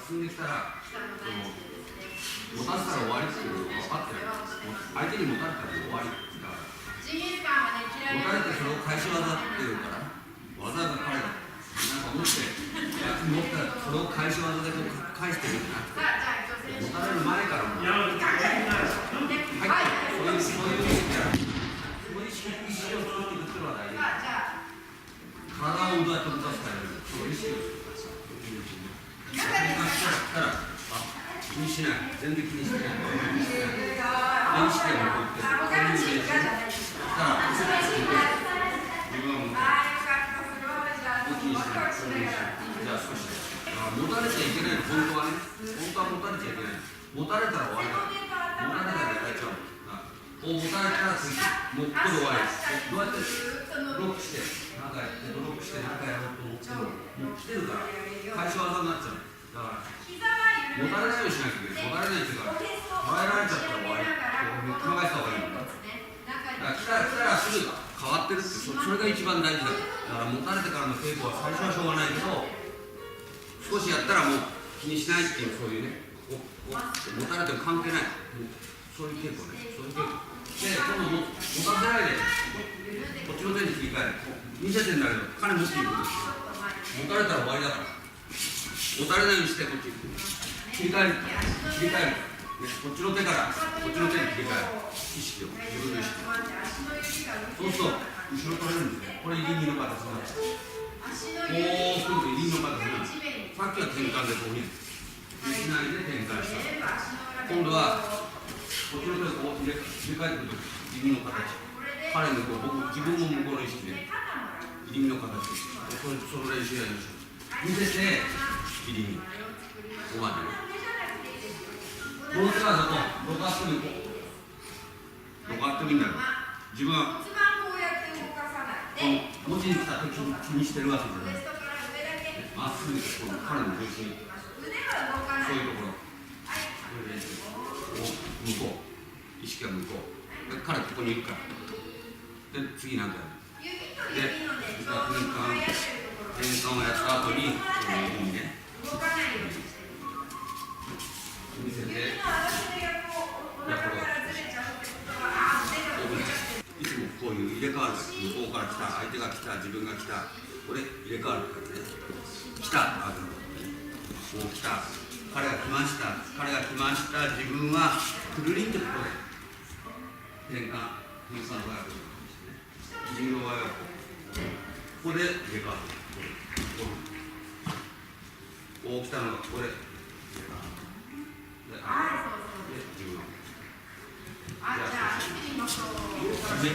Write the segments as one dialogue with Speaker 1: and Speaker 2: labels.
Speaker 1: 進んできたら、持たせたら終わりっていうのが分かってる。相手に持たれたら終わりだから。持たれてそれを返し技っていうから、わざわざ彼がなんか持って持ったらそれを返し技でこう返してるんじゃなくて、持たれる前からもう入ってそういう意識やそういう意識を作っていくっていうのは大事。体をどうやって動かすかよりもその意識を作る。来たら気にしない、全然気にしない、意識が残ってる、そういう練習したら自分はもう気にしない、そういう練習。じゃあ少し持たれちゃいけないの、本当はね、本当は持たれちゃいけない。持たれたら終わりだ。持たれたらやられちゃう。持たれたら次、もうここで終わり。どうやってロックして、なんかやってドロップしてなんかやろうと思っても、もう来てるから返し技になっちゃう。だから持たれないようにしなきゃいけない。持たれないっていうか、捉えられちゃったら終わり。考えた方がいいんだ。だから来たらすぐ変わってるって、それが一番大事だ。だから持たれてからの稽古は最初はしょうがないけど、少しやったらもう気にしないっていう、そういうね、持たれても関係ない、そういう稽古ね、そういう稽古で、今度持たせないでこっちの手に切り替える。見せてんだけど金持っていくんですよ。持たれたら終わりだから、持たれないようにしてこっち切り替える、切り替える、ね、こっちの手からこっちの手に切り替える意識を、自分の意識を。そうすると後ろ取れるんですね。これ入り身の形になる。こう来ると入り身の形になる。さっきは転換でこういうふうにしないで転換した。今度はこっちの手をこう入れ替えてくると入り身の形。彼のこう自分も向こうの意識で入り身の形。その練習やりましょう。見せて入り身。ここまでね。この手はどこってみこう。どこあってもいいんだよ。自分は文字に来た時に気にしてるわけじゃない。まっすぐこの彼の重心、そういうところ、向こう、意識が向こう。彼ここにいるから。で次なんかやる。で転換をやった後にこのようにね見せて、いつもこういう入れ替わる。向こうから来た、相手が来た、自分が来た、これ入れ替わるからね。来た、もう来た、彼が来ました、彼が来ました、自分はくるりんってここで転換の場合は自分の場合はここで入れ替わる。こう来たのがここで入れ替わる。で自分は垂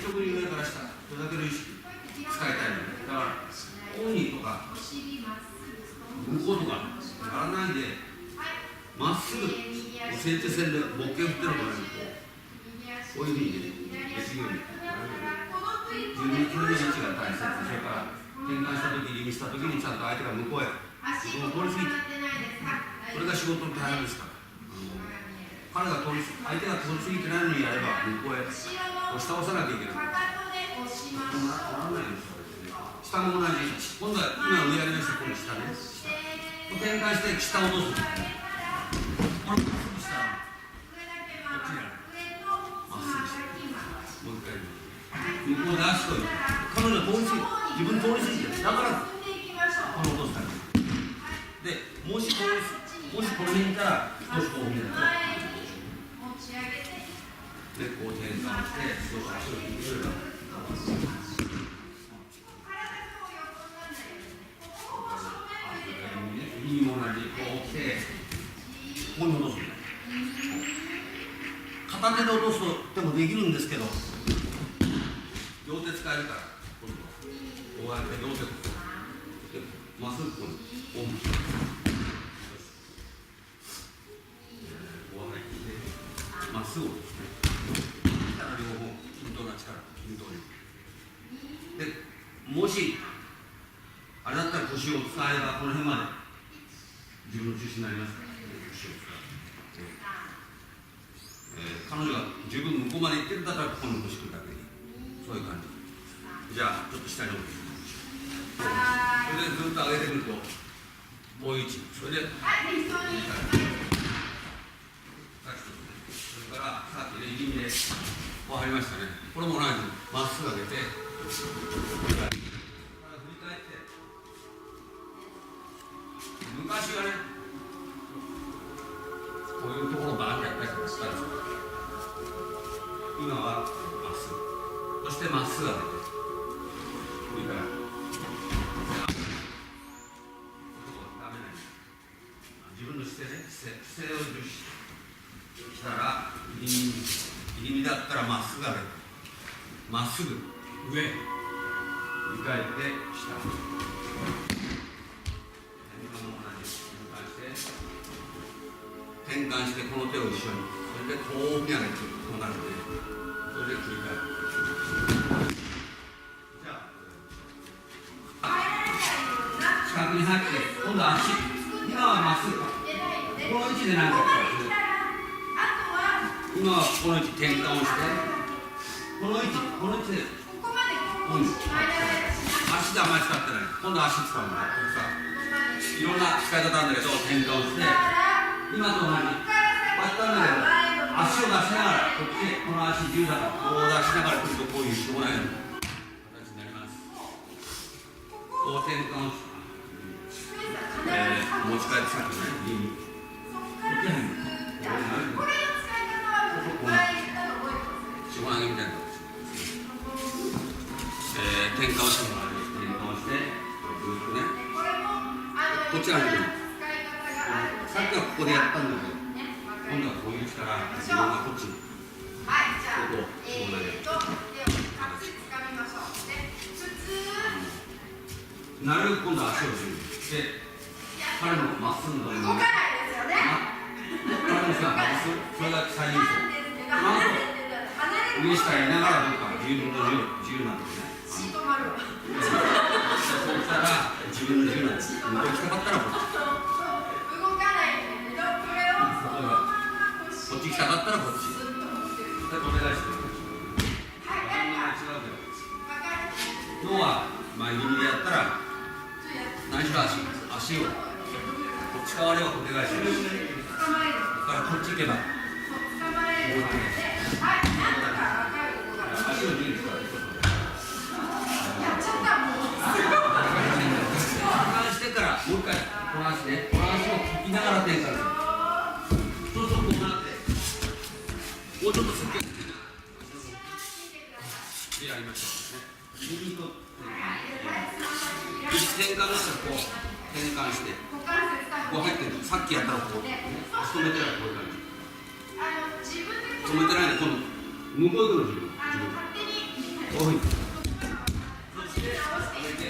Speaker 1: 直に上から下、それだけの意識使いたいので、だからオンにとか向こうとかやらないで、まっすぐ先手線でボッケを振ってるのがこういうふうにできるように自分の距離の位置が大切。それから転換した時、リミした時にちゃんと相手が向こうへ自分を通り過ぎて、これが仕事の大変ですから。相手が通り過ぎてないのにやれば向こうへ押し倒さなきゃいけない。ならないんですよ。下も同じ。今度は今上やりました。この下ね。転換して下を落とす。これ下。こっちにある。まっすぐして。もう一回。向こうで足と彼女通り過ぎ、自分通り過ぎてる。だからこの落とすから。で、もしこれにいたら少しこう見ると。で、こう転換して少し足を引きずる。右も同じ、こう来て、ここに戻すんだ。片手で落とすとでもできるんですけど、両手使えるから、今度はこうやって両手まっすぐここにオン。まっすぐ落とすね。両方均等な力、均等に。で、もしあれだったら腰を使えばこの辺まで自分の中心になりますから、腰を使う。彼女が十分向こうまで行ってるんだったらここに腰くるだけでいい。そういう感じ。じゃあちょっと下に置いてみましょう。それでずっと上げてくるとこういう位置。それで、それからさっきね、入り身で分かりましたね。これも同じまっすぐ上げて、振り返って、昔はね、こういうところをバーンってやったりとかしたんですよ。今はまっすぐ。そしてまっすぐ上げて、振り返る。自分の姿勢ね、姿勢を重視したら、入り身だったらまっすぐ上げて、まっすぐ上、振り返って下。転換して、この手を一緒に、それでこう見上げて、こうなるんで、それで繰り返る。じゃあ、四角に入って、今度は足、今はまっすぐか。この位置で何かやったら、今はこの位置転換をして、この位置で、足であんまり使ってない。今度は足使うんだ。これさ、いろんな使い方なんだけど、転換をして、今と同じ、割ったんだけど、足を出しながら、こっち、この足自由だから、こう出しながら来ると、こういうしょうがない形になります。こう転換をして、持ち帰ってさっきね、こっちに、これの使い方は、こうなる。しょうがないみたいな形。転換をしてもらう。転換をして、ずっとね、こっち側に来る。さっきはここでやったんだけど、今度はこういう力、自分がこっちに。はい、じゃあ、なるべく今度は足を振る。で、彼のまっすぐの動かないですよね。彼の人はまっすぐ、それが最優先。その後、上下やりながらどうか自分の自由なんですね。そうしたら自分の自由なんです。向こうに近かったらこっち。こっち来たかったらこっち。で、お願いしてる。今日は前気味でやったら、何しろ足をこっち側ではお願いしてる。ここからこっち行けば、足を自由に使う。転換してから、もう一回、この足ね、この足を引きながら転換する。そうするとこうなって、もうちょっとすっきりでやりましょうね。右と転換をしたらこう転換して、こう入ってる。さっきやったらこう止めてないこういう感じ。止めてないで今度向こう行くの自分。こういうふうに。そして上げて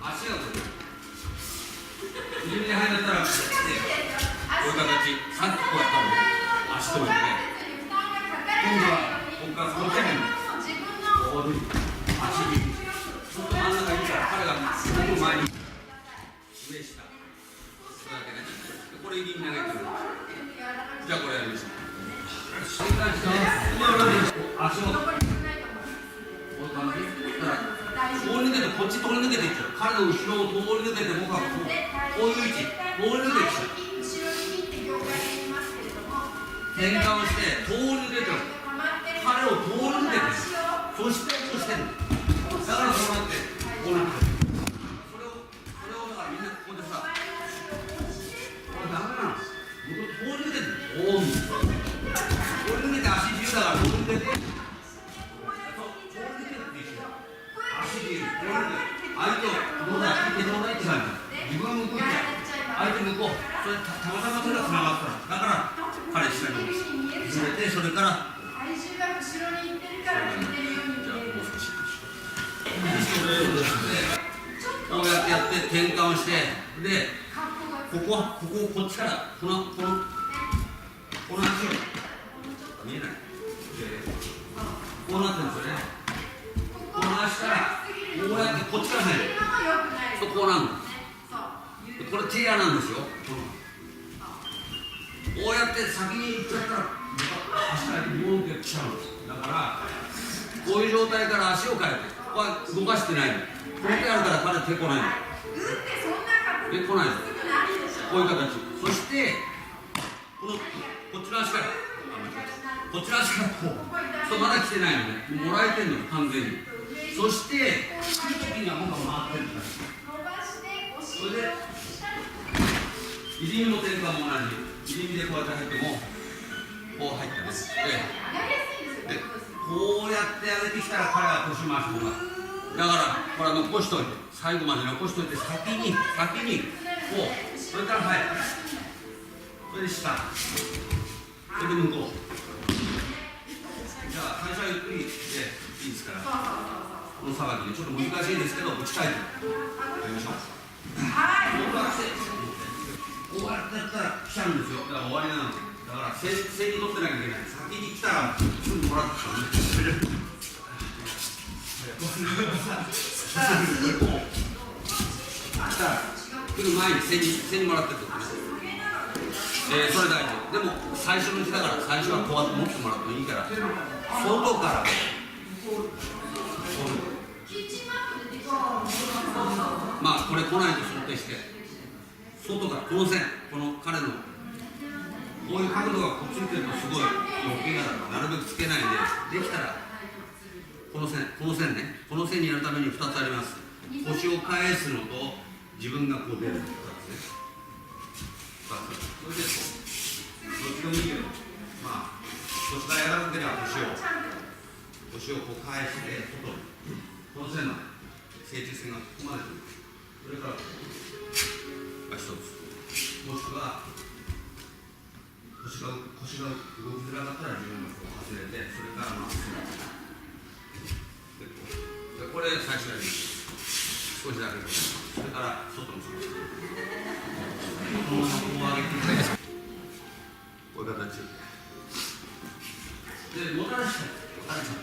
Speaker 1: 足がこう。自分で入ったらこういう形。さっきこうやったので足止めてね。今度はここからこっちにこういうふうに足にちょっと真ん中にいるから彼が僕の前に上下これだけね。これ入りに投げてる。じゃあこれやりましょう。足をこういう感じ。通り抜けてこっち通り抜けていっちゃう。彼の後ろを通り抜けて僕はこういう位置通り抜けていっちゃう。転換をして通り抜けてる。彼を通り抜けてる。そしてる。だからそうなってこうなってる。それをだからみんなここでさ、これダメなの。通り抜けてる。通り抜けて足自由だから通り抜けて。足自由。相手をどうだ聞いてどうだって感じ。自分は向こう行っちゃう。相手向こう。それたまたま手がつながったら。だから彼下にずれて、それから体重が後ろに行ってるから浮いてるように見える。じゃあもう少しこうやってやって転換をして、でこっちからこの足を見えないこうなってるんですよね。この足からこうやってこっちから入る。そうこうなるの。これティアなんですよ。こうやって先に行っちゃったら足からボーンって来ちゃうんです。だからこういう状態から足を変えてここは動かしてないの。この手あるから彼手来ないの。
Speaker 2: ってそんな格
Speaker 1: で、来ないです。こういう形。そして、こっちの足から、こっちの足からこう。そう、まだ来てないのね。もらえてんのよ、完全に。そして、来るときにはもう回ってるから。それで、入り身の転換も同じ。入り身でこうやって入っても、こう入ってます。で、こうやって上げてきたら彼は腰回す方が。だから、これは残しといて、最後まで残しといて、先に、こう、それから入る。それで下。それで向こう。じゃあ、最初はゆっくりでいいですから、このさばきね、ちょっと難しいですけど、打ち替えて。やりましょう。こうやってやったら来ちゃうんですよ。だから終わりなので。だから、線に取ってなきゃいけない。先に来たら、すぐもらってたのね。来る前に線にもらってるとね。それ大事。でも最初のうちだから最初はこうやって持ってもらってもいいから外からまあこれ来ないと想定して外からこの線この彼のこういう角度がこっち見てるとすごい余計だからなるべくつけないでできたらこの線ねこの線にやるために2つあります。腰を返すのと自分がこう出る2つね。それでどっちでもいいけど、まあ、腰がやらなければ腰をこう返して外にこの線の正中線がここまで来る。それから一つもしくは腰が動きづらかったら自分がこう外れてそれからまっすぐでこれ最初やります少しだけそれから外にしますこのままこう上げてこういう形でもたれちゃっ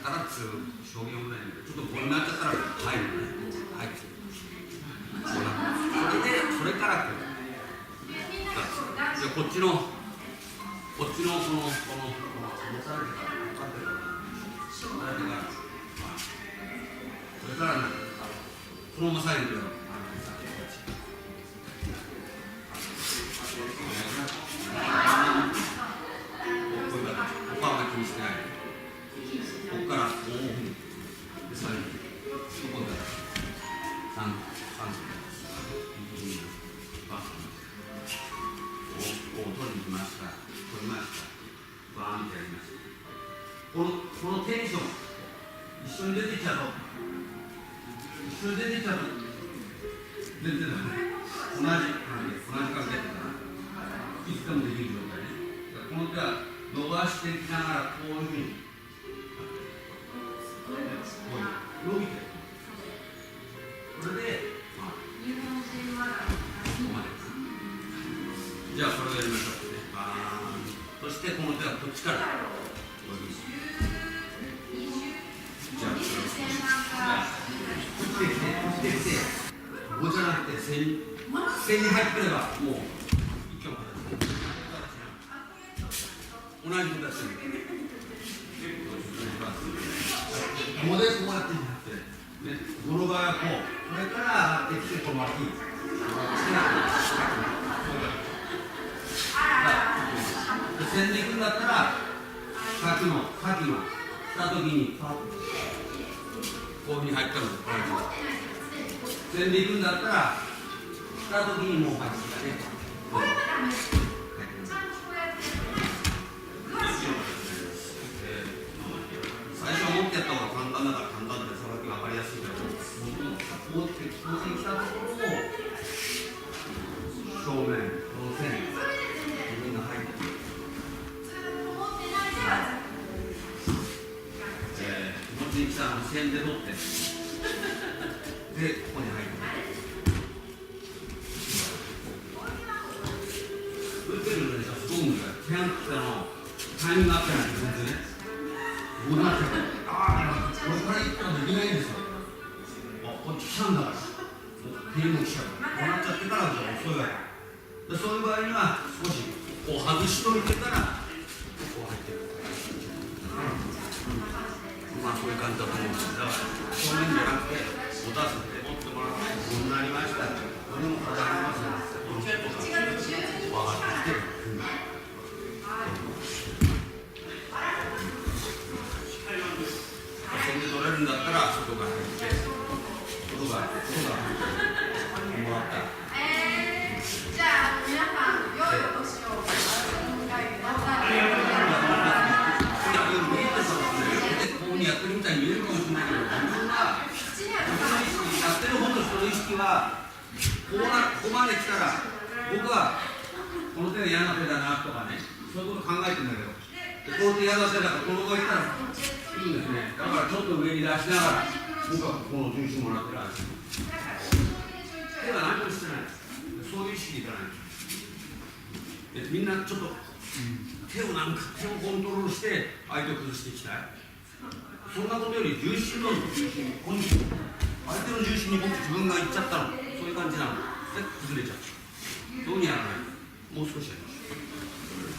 Speaker 1: たらつう表現ぐらいにちょっとこうなっちゃったら入るね入ってこうなるそれからこうじゃあこっちのこのもたれてからそれからねこのまま最後にやろうここは気にしてないここからこうで最後にここから3こう取りに来ましたバーンってやりましたこのテンション一緒に出てきちゃうと全然ダメ同じ関係だからいつでもできる状態ねこの手は伸ばしていきながらこういうふうに伸びてるこれでここまでじゃあこれをやりましょうねバーンそしてこの手はこっちからじゃあ振ってきてここじゃなくて線に入ってくればもう一挙の形同じ形ここでこうやっていってゴロがこれから上がってきてこの脇線でいくんだったらさっきのした時にこういうふうに入ったの線でいくんだったらした時にもう入ってきたね最初は持ってやった方が簡単だから簡単でさばき分かりやすいけどこうってここに来たところを正面この線自分が入って気持ちに来たの線で取ってでここに入って打ってるのにさストーンがキャンプタイミングアップじゃないと全然ねこうなっちゃうこれから行ったらできないんですよこっち来たんだから手にも来ちゃうこうなっちゃってからじゃ遅いわけでそういう場合には少しこう外しといてからこう入ってるまあこういう感じだと思うんですだから正面じゃなくてお出すって持ってもらってこうなりましたこれも体ありますよ手はここまで来たら僕はこの手が嫌な手だなとかね、そういうこと考えてるんだけど、この手嫌な手だからこのままいったらいいんですね。だからちょっと上に出しながら僕はこの重心もらってるんです。手は何もしてないです。そういう意識でいかない。みんなちょっと手をコントロールして相手を崩していきたい。そんなことより重心のここに相手の重心に僕自分が行っちゃったの、そういう感じなので崩れちゃう。どうにやらない。もう少しやりましょう。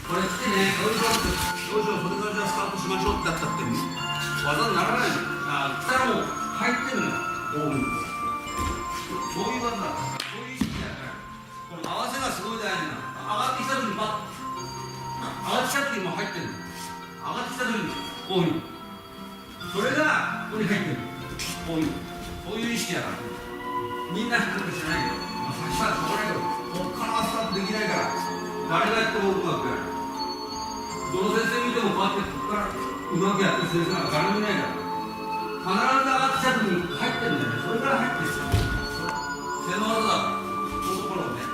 Speaker 1: これ来てね、よいしょ、それからじゃあスタートしましょうってやったって技にならないの。来たらもう入ってるのよ。そういう技だから、そういう意識だから、この合わせがすごい大事なの。上がってきた時にパッ、上がってきた時にもう入ってるの。上がってきた時にこういうの。それがここに入ってる。こういうの。そういう意識だから。みんななんか知らないけど、先はしょうがないけど、ここからスタートできないから、誰がやってもうまくやる。どの先生見てもこうやってここからうまくやってる先生なんか誰もいないから、必ず上がってきた時に入ってるんだよね。それから入ってるんですよ。背の技だから、そういうところをね。